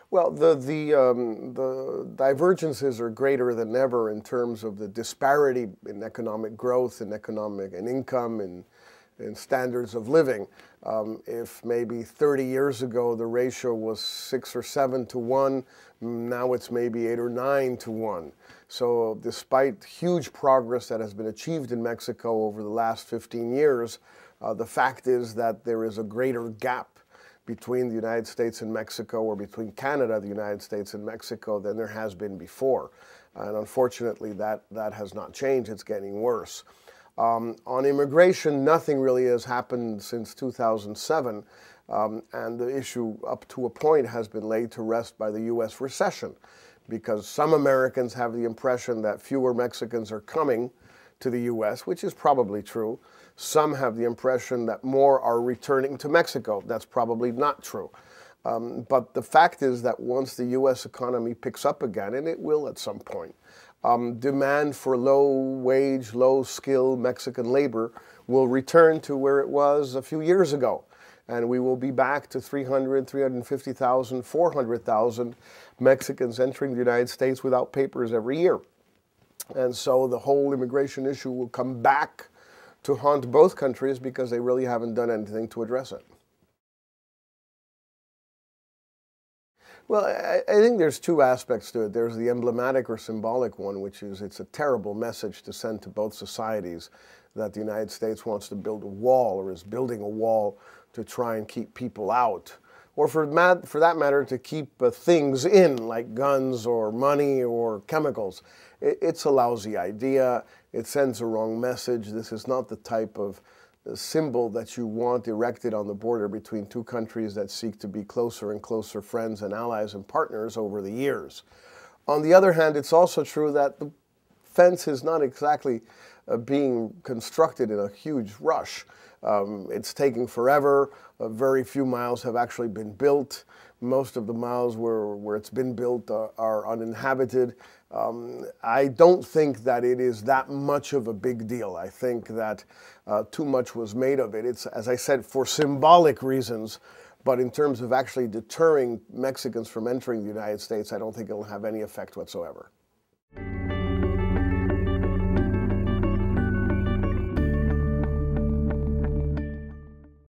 Well, the divergences are greater than ever in terms of the disparity in economic growth and economic and income and standards of living. If maybe 30 years ago the ratio was 6 or 7 to 1, now it's maybe 8 or 9 to 1. So despite huge progress that has been achieved in Mexico over the last 15 years, the fact is that there is a greater gap between the United States and Mexico, or between Canada, the United States, and Mexico than there has been before. And unfortunately, that has not changed. It's getting worse. On immigration, nothing really has happened since 2007, and the issue up to a point has been laid to rest by the U.S. recession, because some Americans have the impression that fewer Mexicans are coming to the U.S., which is probably true. Some have the impression that more are returning to Mexico. That's probably not true. But the fact is that once the U.S. economy picks up again, and it will at some point, demand for low-wage, low-skill Mexican labor will return to where it was a few years ago. And we will be back to 300, 350,000, 400,000 Mexicans entering the United States without papers every year. And so the whole immigration issue will come back to haunt both countries because they really haven't done anything to address it. Well, I think there's two aspects to it. There's the emblematic or symbolic one, which is it's a terrible message to send to both societies that the United States wants to build a wall or is building a wall to try and keep people out, or for that matter, to keep things in, like guns or money or chemicals. It's a lousy idea. It sends a wrong message. This is not the type of symbol that you want erected on the border between two countries that seek to be closer and closer friends and allies and partners over the years. On the other hand, it's also true that the fence is not exactly being constructed in a huge rush. It's taking forever. Very few miles have actually been built. Most of the miles where it's been built are uninhabited. I don't think that it is that much of a big deal. I think that too much was made of it. It's, as I said, for symbolic reasons, but in terms of actually deterring Mexicans from entering the United States, I don't think it'll have any effect whatsoever.